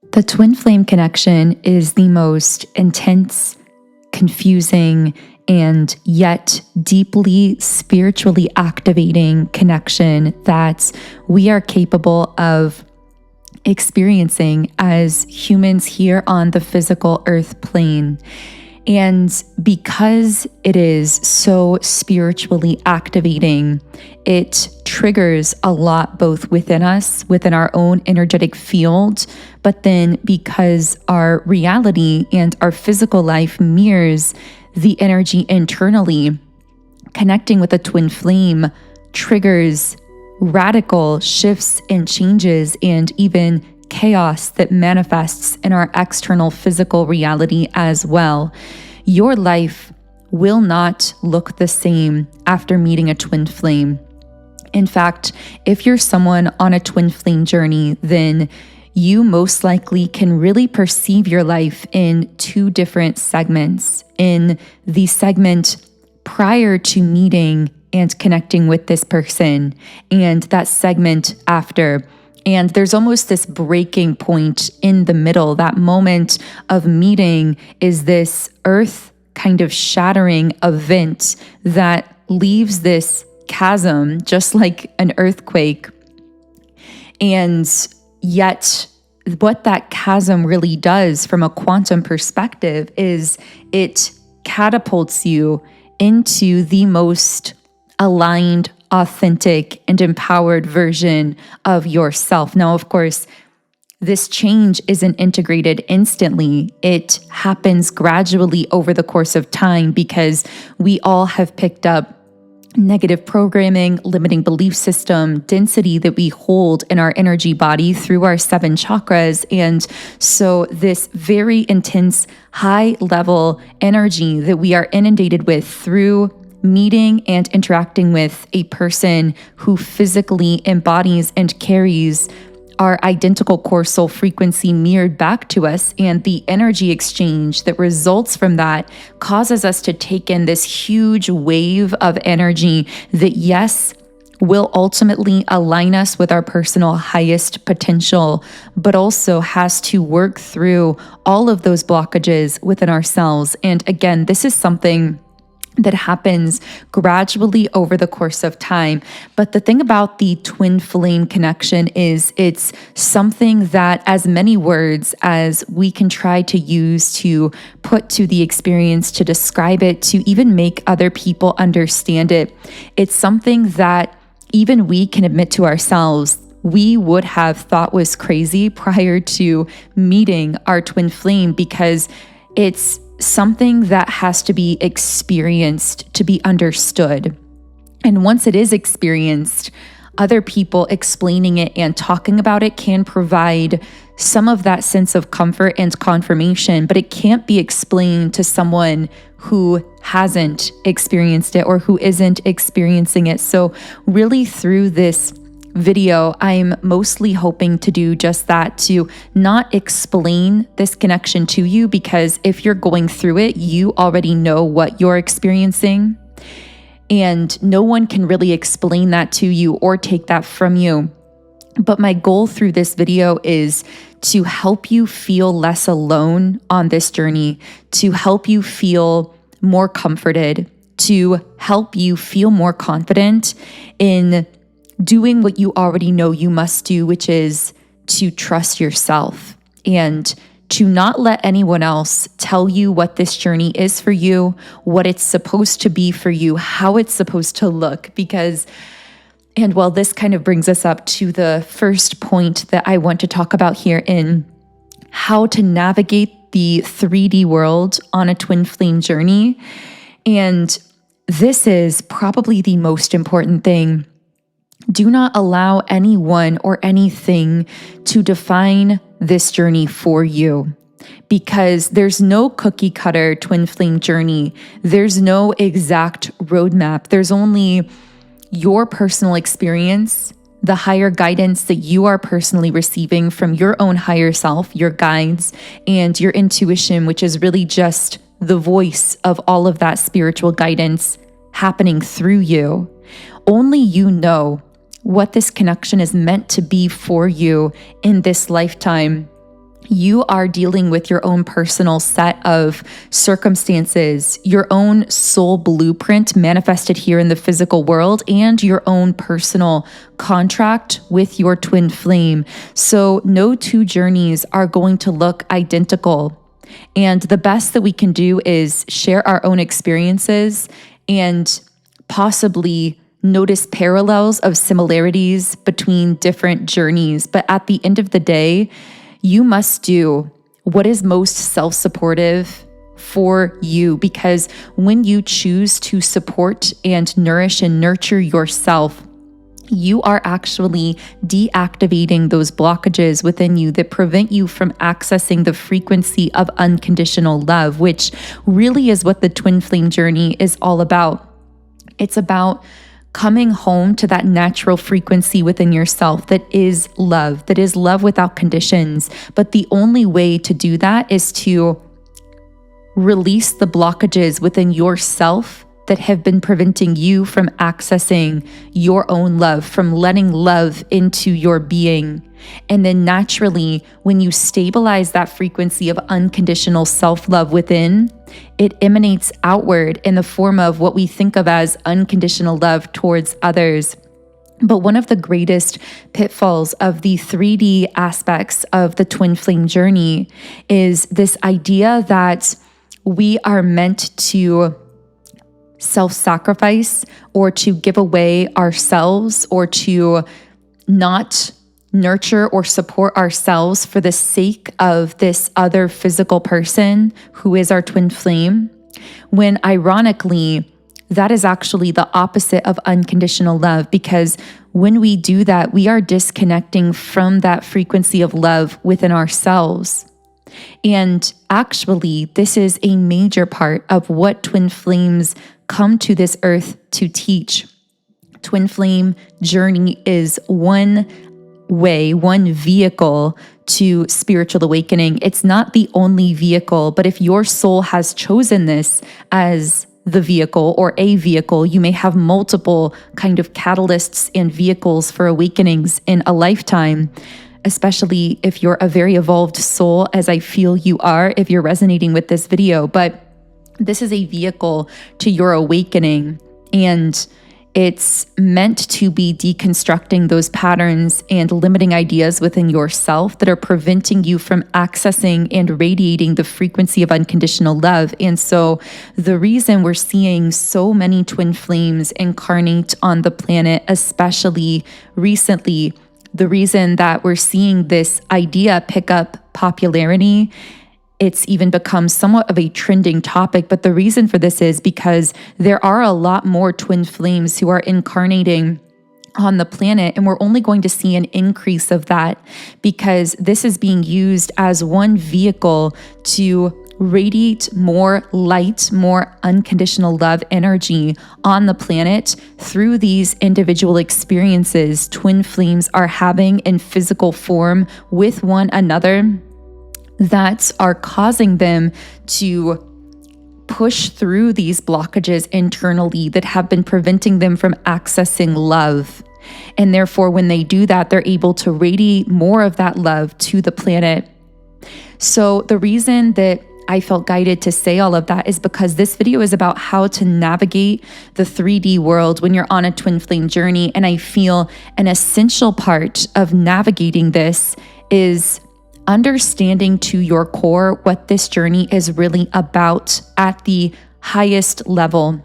The twin flame connection is the most intense, confusing, and yet deeply spiritually activating connection that we are capable of experiencing as humans here on the physical earth plane. And because it is so spiritually activating, it triggers a lot both within us, within our own energetic field, but then because our reality and our physical life mirrors the energy internally, connecting with a twin flame triggers radical shifts and changes and even chaos that manifests in our external physical reality as well. Your life will not look the same after meeting a twin flame. In fact, if you're someone on a twin flame journey, then you most likely can really perceive your life in two different segments. In the segment prior to meeting and connecting with this person, and that segment after. And there's almost this breaking point in the middle. That moment of meeting is this earth kind of shattering event that leaves this chasm, just like an earthquake. And yet, what that chasm really does from a quantum perspective is it catapults you into the most aligned, authentic, and empowered version of yourself. Now, of course, this change isn't integrated instantly. It happens gradually over the course of time because we all have picked up negative programming, limiting belief system, density that we hold in our energy body through our 7 chakras. And so this very intense, high level energy that we are inundated with through meeting and interacting with a person who physically embodies and carries our identical core soul frequency mirrored back to us, and the energy exchange that results from that causes us to take in this huge wave of energy that, yes, will ultimately align us with our personal highest potential, but also has to work through all of those blockages within ourselves. And again, this is something that happens gradually over the course of time. But the thing about the twin flame connection is it's something that, as many words as we can try to use to put to the experience, to describe it, to even make other people understand it, it's something that even we can admit to ourselves we would have thought was crazy prior to meeting our twin flame, because it's something that has to be experienced to be understood. And once it is experienced, other people explaining it and talking about it can provide some of that sense of comfort and confirmation, but it can't be explained to someone who hasn't experienced it or who isn't experiencing it. So really, through this video, I'm mostly hoping to do just that, to not explain this connection to you, because if you're going through it, you already know what you're experiencing, and no one can really explain that to you or take that from you. But my goal through this video is to help you feel less alone on this journey, to help you feel more comforted, to help you feel more confident in doing what you already know you must do, which is to trust yourself and to not let anyone else tell you what this journey is for you, what it's supposed to be for you, how it's supposed to look. And well, this kind of brings us up to the first point that I want to talk about here in how to navigate the 3D world on a twin flame journey. And this is probably the most important thing. Do not allow anyone or anything to define this journey for you, because there's no cookie cutter twin flame journey. There's no exact roadmap. There's only your personal experience, the higher guidance that you are personally receiving from your own higher self, your guides, and your intuition, which is really just the voice of all of that spiritual guidance happening through you. Only you know what this connection is meant to be for you in this lifetime. You are dealing with your own personal set of circumstances, your own soul blueprint manifested here in the physical world, and your own personal contract with your twin flame. So no two journeys are going to look identical. And the best that we can do is share our own experiences and possibly notice parallels of similarities between different journeys. But at the end of the day, you must do what is most self-supportive for you, because when you choose to support and nourish and nurture yourself, you are actually deactivating those blockages within you that prevent you from accessing the frequency of unconditional love, which really is what the twin flame journey is all about. It's about coming home to that natural frequency within yourself that is love without conditions. But the only way to do that is to release the blockages within yourself that have been preventing you from accessing your own love, from letting love into your being. And then naturally, when you stabilize that frequency of unconditional self-love within, it emanates outward in the form of what we think of as unconditional love towards others. But one of the greatest pitfalls of the 3D aspects of the twin flame journey is this idea that we are meant to self-sacrifice or to give away ourselves or to not nurture or support ourselves for the sake of this other physical person who is our twin flame, when ironically, that is actually the opposite of unconditional love, because when we do that, we are disconnecting from that frequency of love within ourselves. And actually, this is a major part of what twin flames come to this earth to teach. Twin flame journey is one way, one vehicle to spiritual awakening. It's not the only vehicle, but if your soul has chosen this as the vehicle or a vehicle, you may have multiple kind of catalysts and vehicles for awakenings in a lifetime, especially if you're a very evolved soul, as I feel you are, if you're resonating with this video. But this is a vehicle to your awakening, and it's meant to be deconstructing those patterns and limiting ideas within yourself that are preventing you from accessing and radiating the frequency of unconditional love. And so the reason we're seeing so many twin flames incarnate on the planet, especially recently, the reason that we're seeing this idea pick up popularity, it's even become somewhat of a trending topic. But the reason for this is because there are a lot more twin flames who are incarnating on the planet, and we're only going to see an increase of that because this is being used as one vehicle to radiate more light, more unconditional love energy on the planet through these individual experiences twin flames are having in physical form with one another that are causing them to push through these blockages internally that have been preventing them from accessing love. And therefore, when they do that, they're able to radiate more of that love to the planet. So the reason that I felt guided to say all of that is because this video is about how to navigate the 3D world when you're on a twin flame journey. And I feel an essential part of navigating this is understanding to your core what this journey is really about at the highest level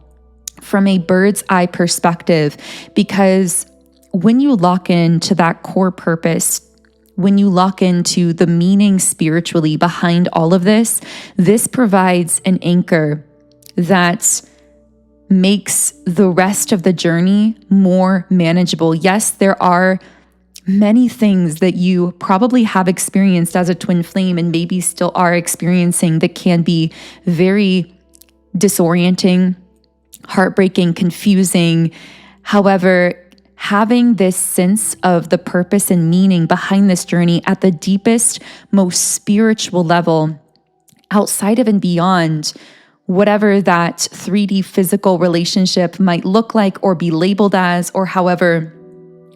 from a bird's eye perspective. Because when you lock into that core purpose, when you lock into the meaning spiritually behind all of this, this provides an anchor that makes the rest of the journey more manageable. Yes, there are many things that you probably have experienced as a twin flame and maybe still are experiencing that can be very disorienting, heartbreaking, confusing. However, having this sense of the purpose and meaning behind this journey at the deepest, most spiritual level, outside of and beyond whatever that 3D physical relationship might look like or be labeled as, or however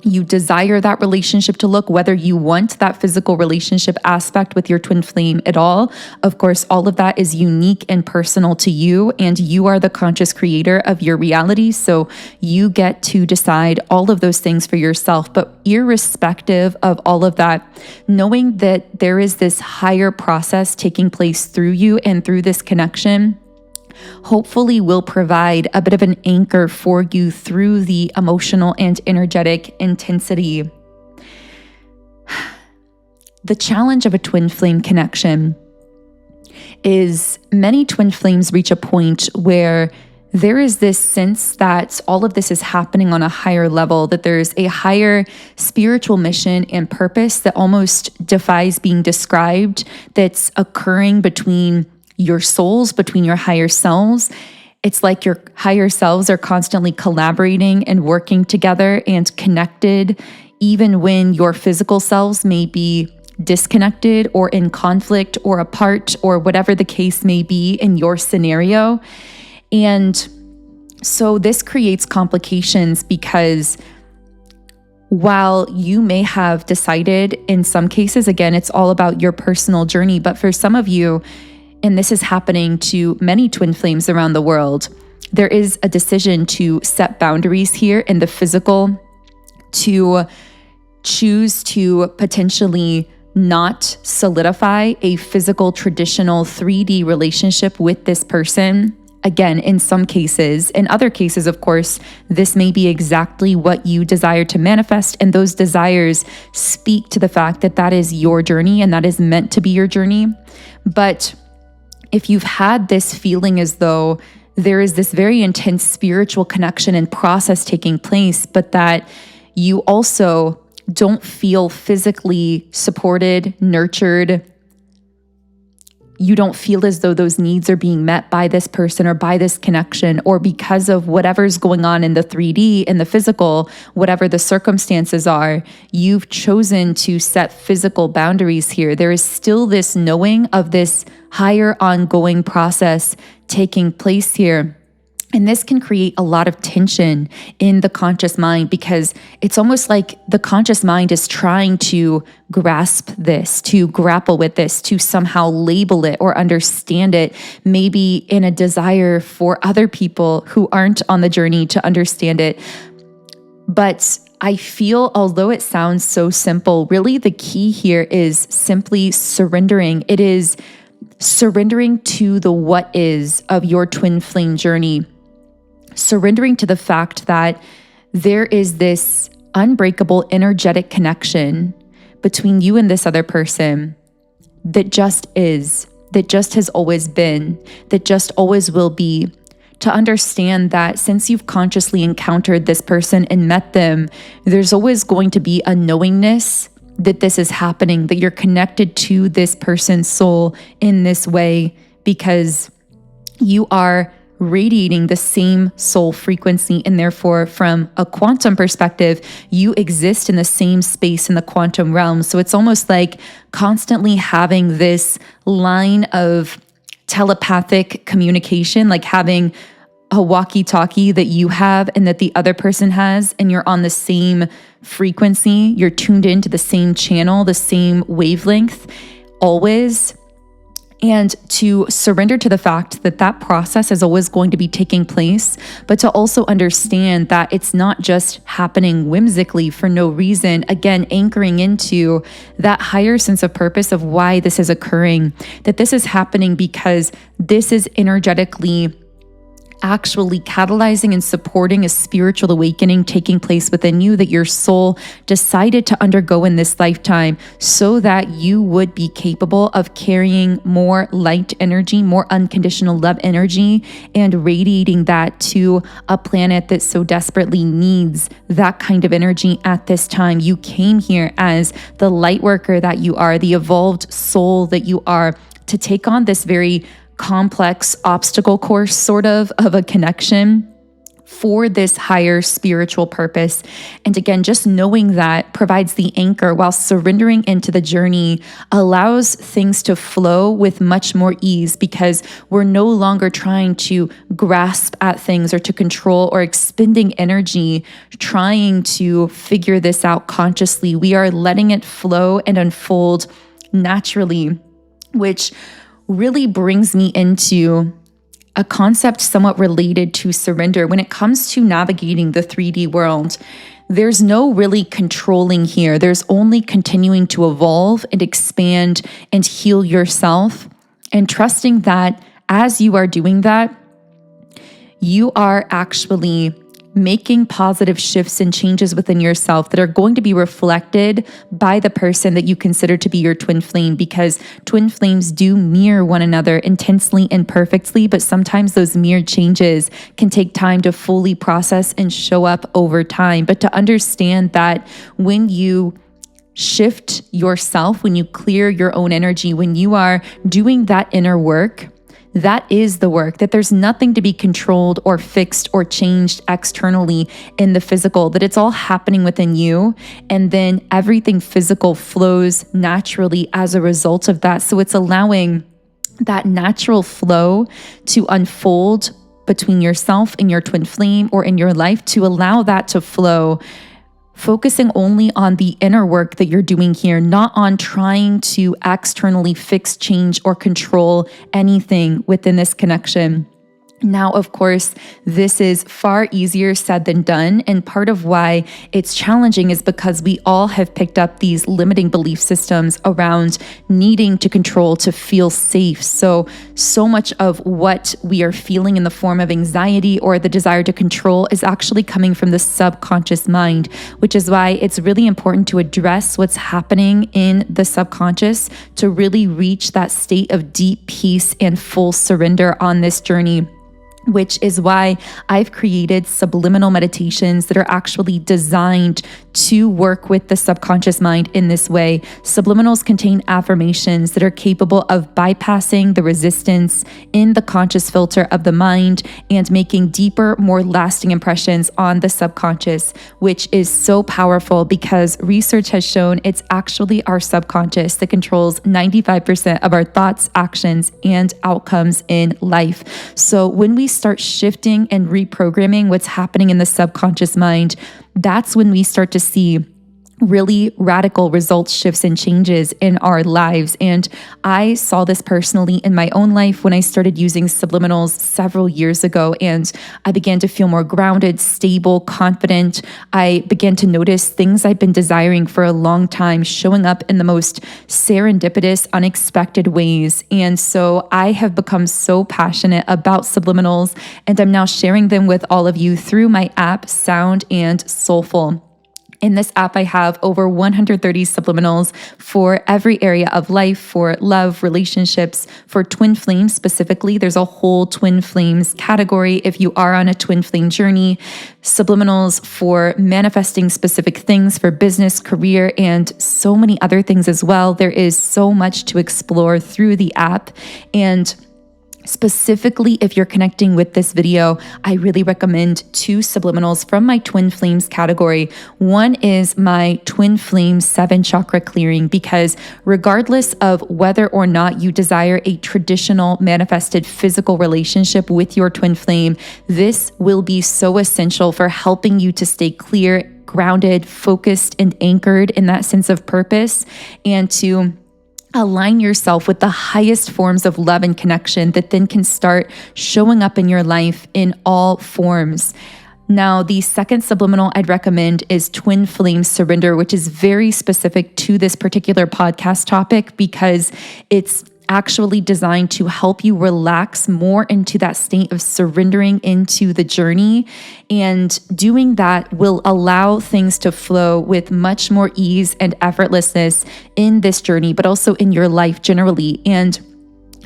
you desire that relationship to look, whether you want that physical relationship aspect with your twin flame at all. Of course, all of that is unique and personal to you, and you are the conscious creator of your reality. So you get to decide all of those things for yourself. But irrespective of all of that, knowing that there is this higher process taking place through you and through this connection, hopefully will provide a bit of an anchor for you through the emotional and energetic intensity. The challenge of a twin flame connection is many twin flames reach a point where there is this sense that all of this is happening on a higher level, that there's a higher spiritual mission and purpose that almost defies being described, that's occurring between your souls, between your higher selves. It's like your higher selves are constantly collaborating and working together and connected, even when your physical selves may be disconnected or in conflict or apart, or whatever the case may be in your scenario. And so this creates complications, because while you may have decided, in some cases, again, it's all about your personal journey, but for some of you, and this is happening to many twin flames around the world, there is a decision to set boundaries here in the physical, to choose to potentially not solidify a physical, traditional 3D relationship with this person. Again, in some cases. In other cases, of course, this may be exactly what you desire to manifest, and those desires speak to the fact that that is your journey and that is meant to be your journey. But if you've had this feeling as though there is this very intense spiritual connection and process taking place, but that you also don't feel physically supported, nurtured, you don't feel as though those needs are being met by this person or by this connection, or because of whatever's going on in the 3D, in the physical, whatever the circumstances are, you've chosen to set physical boundaries here. There is still this knowing of this higher ongoing process taking place here. And this can create a lot of tension in the conscious mind, because it's almost like the conscious mind is trying to grasp this, to grapple with this, to somehow label it or understand it, maybe in a desire for other people who aren't on the journey to understand it. But I feel, although it sounds so simple, really the key here is simply surrendering. It is surrendering to the what is of your twin flame journey. Surrendering to the fact that there is this unbreakable energetic connection between you and this other person that just is, that just has always been, that just always will be. To understand that since you've consciously encountered this person and met them, there's always going to be a knowingness that this is happening, that you're connected to this person's soul in this way, because you are radiating the same soul frequency, and therefore from a quantum perspective, you exist in the same space in the quantum realm. So it's almost like constantly having this line of telepathic communication, like having a walkie-talkie that you have and that the other person has, and you're on the same frequency, you're tuned into the same channel, the same wavelength, always. And to surrender to the fact that that process is always going to be taking place, but to also understand that it's not just happening whimsically for no reason. Again, anchoring into that higher sense of purpose of why this is occurring, that this is happening because this is energetically actually catalyzing and supporting a spiritual awakening taking place within you, that your soul decided to undergo in this lifetime so that you would be capable of carrying more light energy, more unconditional love energy, and radiating that to a planet that so desperately needs that kind of energy at this time. You came here as the light worker that you are, the evolved soul that you are, to take on this very complex obstacle course sort of a connection for this higher spiritual purpose. And again, just knowing that provides the anchor, while surrendering into the journey allows things to flow with much more ease, because we're no longer trying to grasp at things or to control or expending energy trying to figure this out consciously. We are letting it flow and unfold naturally, which really brings me into a concept somewhat related to surrender. When it comes to navigating the 3D world, there's no really controlling here. There's only continuing to evolve and expand and heal yourself, and trusting that as you are doing that, you are actually making positive shifts and changes within yourself that are going to be reflected by the person that you consider to be your twin flame, because twin flames do mirror one another intensely and perfectly, but sometimes those mirrored changes can take time to fully process and show up over time. But to understand that when you shift yourself, when you clear your own energy, when you are doing that inner work, that is the work, that there's nothing to be controlled or fixed or changed externally in the physical, that it's all happening within you. And then everything physical flows naturally as a result of that. So it's allowing that natural flow to unfold between yourself and your twin flame, or in your life, to allow that to flow, focusing only on the inner work that you're doing here, not on trying to externally fix, change, or control anything within this connection. Now, of course, this is far easier said than done. And part of why it's challenging is because we all have picked up these limiting belief systems around needing to control to feel safe. So much of what we are feeling in the form of anxiety or the desire to control is actually coming from the subconscious mind, which is why it's really important to address what's happening in the subconscious to really reach that state of deep peace and full surrender on this journey. Which is why I've created subliminal meditations that are actually designed to work with the subconscious mind in this way. Subliminals contain affirmations that are capable of bypassing the resistance in the conscious filter of the mind and making deeper, more lasting impressions on the subconscious, which is so powerful because research has shown it's actually our subconscious that controls 95% of our thoughts, actions, and outcomes in life. So when we start shifting and reprogramming what's happening in the subconscious mind, that's when we start to see really radical results, shifts, and changes in our lives. And I saw this personally in my own life when I started using subliminals several years ago, and I began to feel more grounded, stable, confident. I began to notice things I've been desiring for a long time showing up in the most serendipitous, unexpected ways. And so I have become so passionate about subliminals, and I'm now sharing them with all of you through my app, Sound and Soulful. In this app, I have over 130 subliminals for every area of life, for love, relationships, for twin flames specifically. There's a whole twin flames category if you are on a twin flame journey. Subliminals for manifesting specific things, for business, career, and so many other things as well. There is so much to explore through the app. And specifically, if you're connecting with this video, I really recommend 2 subliminals from my Twin Flames category. One is my Twin Flame 7 chakra clearing, because regardless of whether or not you desire a traditional manifested physical relationship with your twin flame, this will be so essential for helping you to stay clear, grounded, focused, and anchored in that sense of purpose, and to align yourself with the highest forms of love and connection that then can start showing up in your life in all forms. Now, the second subliminal I'd recommend is Twin Flame Surrender, which is very specific to this particular podcast topic because it's actually designed to help you relax more into that state of surrendering into the journey. And doing that will allow things to flow with much more ease and effortlessness in this journey, but also in your life generally. And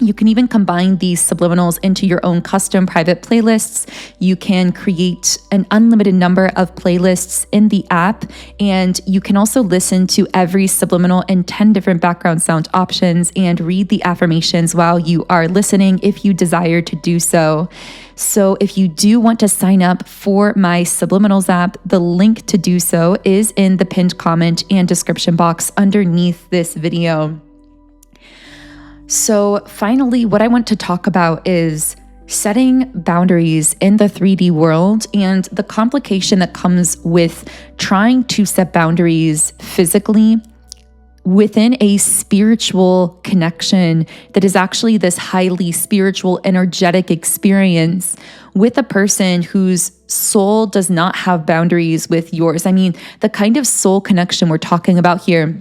You can even combine these subliminals into your own custom private playlists. You can create an unlimited number of playlists in the app, and you can also listen to every subliminal in 10 different background sound options and read the affirmations while you are listening if you desire to do so. So if you do want to sign up for my Subliminals app, the link to do so is in the pinned comment and description box underneath this video. So finally, what I want to talk about is setting boundaries in the 3D world and the complication that comes with trying to set boundaries physically within a spiritual connection that is actually this highly spiritual, energetic experience with a person whose soul does not have boundaries with yours. I mean, the kind of soul connection we're talking about here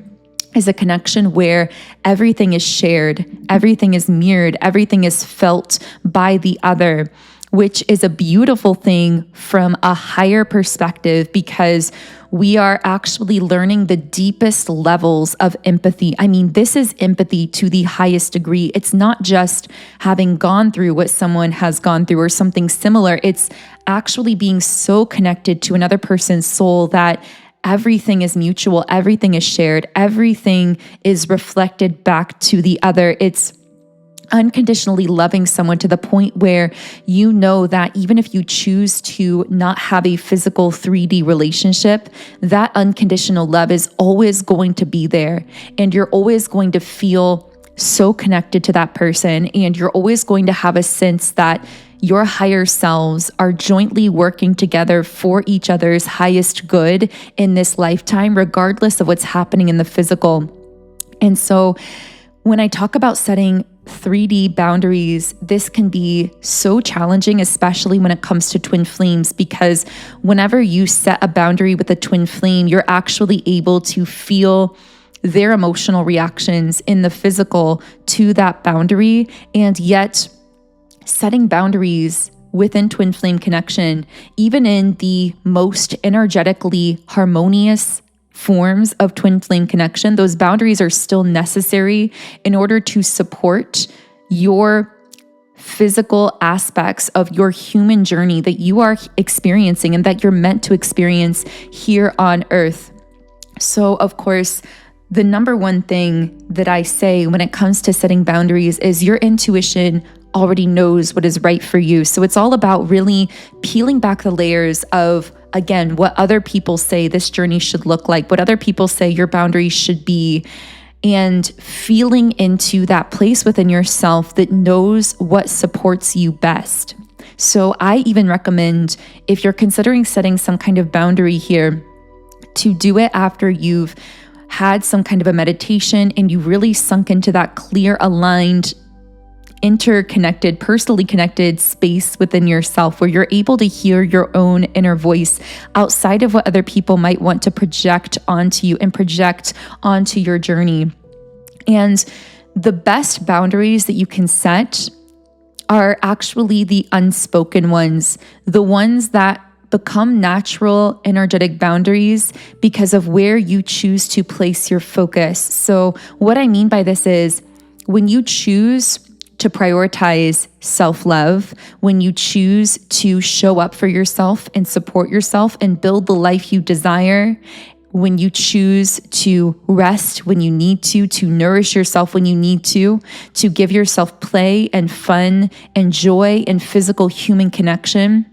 is a connection where everything is shared, everything is mirrored, everything is felt by the other, which is a beautiful thing from a higher perspective because we are actually learning the deepest levels of empathy. I mean, this is empathy to the highest degree. It's not just having gone through what someone has gone through or something similar. It's actually being so connected to another person's soul that everything is mutual, everything is shared, everything is reflected back to the other. It's unconditionally loving someone to the point where you know that even if you choose to not have a physical 3D relationship, that unconditional love is always going to be there. And you're always going to feel so connected to that person. And you're always going to have a sense that your higher selves are jointly working together for each other's highest good in this lifetime, regardless of what's happening in the physical. And so when I talk about setting 3D boundaries, this can be so challenging, especially when it comes to twin flames, because whenever you set a boundary with a twin flame, you're actually able to feel their emotional reactions in the physical to that boundary. And yet, setting boundaries within twin flame connection, even in the most energetically harmonious forms of twin flame connection, those boundaries are still necessary in order to support your physical aspects of your human journey that you are experiencing and that you're meant to experience here on earth. So, of course, the number one thing that I say when it comes to setting boundaries is your intuition already knows what is right for you. So it's all about really peeling back the layers of, again, what other people say this journey should look like, what other people say your boundaries should be, and feeling into that place within yourself that knows what supports you best. So I even recommend, if you're considering setting some kind of boundary here, to do it after you've had some kind of a meditation and you really sunk into that clear, aligned, interconnected, personally connected space within yourself where you're able to hear your own inner voice outside of what other people might want to project onto you and project onto your journey. And the best boundaries that you can set are actually the unspoken ones, the ones that become natural energetic boundaries because of where you choose to place your focus. So what I mean by this is when you choose to prioritize self-love, when you choose to show up for yourself and support yourself and build the life you desire, when you choose to rest when you need to nourish yourself when you need to give yourself play and fun and joy and physical human connection,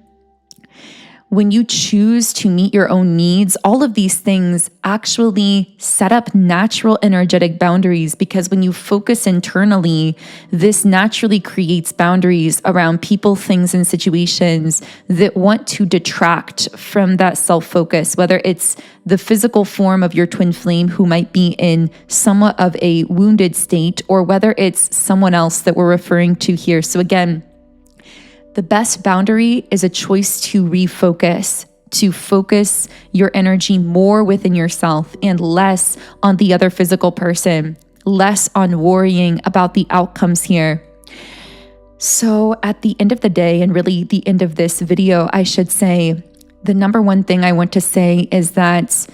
when you choose to meet your own needs, all of these things actually set up natural energetic boundaries, because when you focus internally, this naturally creates boundaries around people, things, and situations that want to detract from that self-focus, whether it's the physical form of your twin flame who might be in somewhat of a wounded state, or whether it's someone else that we're referring to here. So again, the best boundary is a choice to refocus, to focus your energy more within yourself and less on the other physical person, less on worrying about the outcomes here. So at the end of the day, and really the end of this video, I should say, the number one thing I want to say is that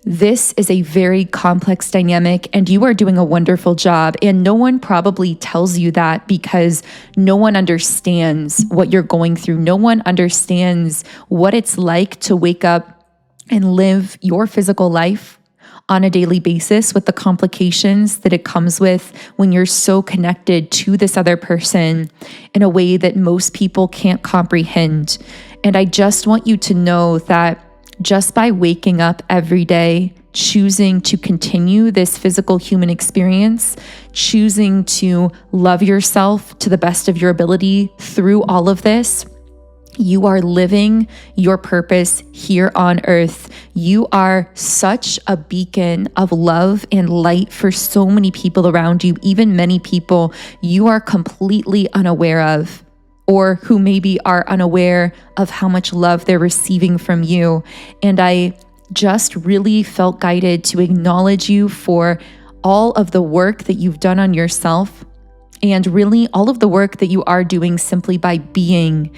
This is a very complex dynamic, and you are doing a wonderful job. And no one probably tells you that because no one understands what you're going through. No one understands what it's like to wake up and live your physical life on a daily basis with the complications that it comes with when you're so connected to this other person in a way that most people can't comprehend. And I just want you to know that just by waking up every day, choosing to continue this physical human experience, choosing to love yourself to the best of your ability through all of this, you are living your purpose here on earth. You are such a beacon of love and light for so many people around you, even many people you are completely unaware of, or who maybe are unaware of how much love they're receiving from you. And I just really felt guided to acknowledge you for all of the work that you've done on yourself, and really all of the work that you are doing simply by being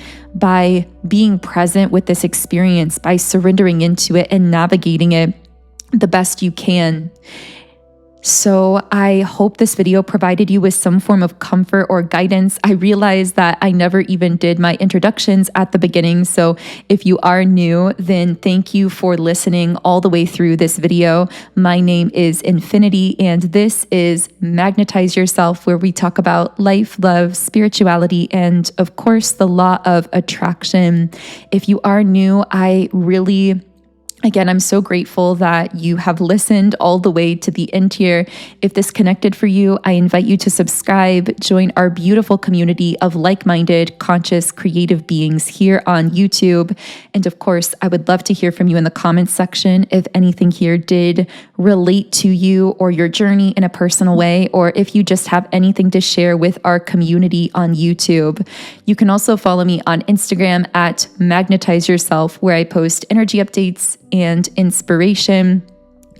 present with this experience, by surrendering into it and navigating it the best you can. So I hope this video provided you with some form of comfort or guidance. I realized that I never even did my introductions at the beginning. So if you are new, then thank you for listening all the way through this video. My name is Infinity, and this is Magnetize Yourself, where we talk about life, love, spirituality, and of course, the law of attraction. If you are new, Again, I'm so grateful that you have listened all the way to the end here. If this connected for you, I invite you to subscribe, join our beautiful community of like-minded, conscious, creative beings here on YouTube. And of course, I would love to hear from you in the comments section if anything here did relate to you or your journey in a personal way, or if you just have anything to share with our community on YouTube. You can also follow me on Instagram at Magnetize Yourself, where I post energy updates and inspiration.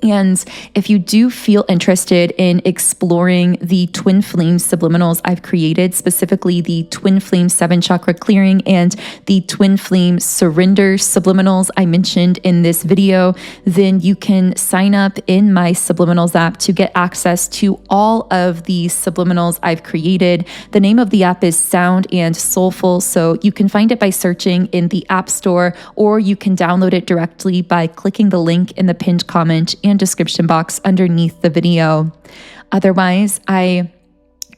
And if you do feel interested in exploring the twin flame subliminals I've created, specifically the twin flame 7 chakra clearing and the twin flame surrender subliminals I mentioned in this video, then you can sign up in my subliminals app to get access to all of the subliminals I've created. The name of the app is Sound and Soulful, so you can find it by searching in the App Store, or you can download it directly by clicking the link in the pinned comment and description box underneath the video. Otherwise, I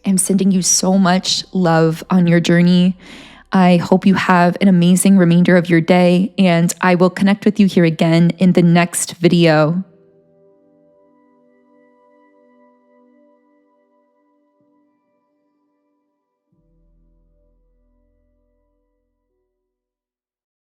am sending you so much love on your journey. I hope you have an amazing remainder of your day, and I will connect with you here again in the next video.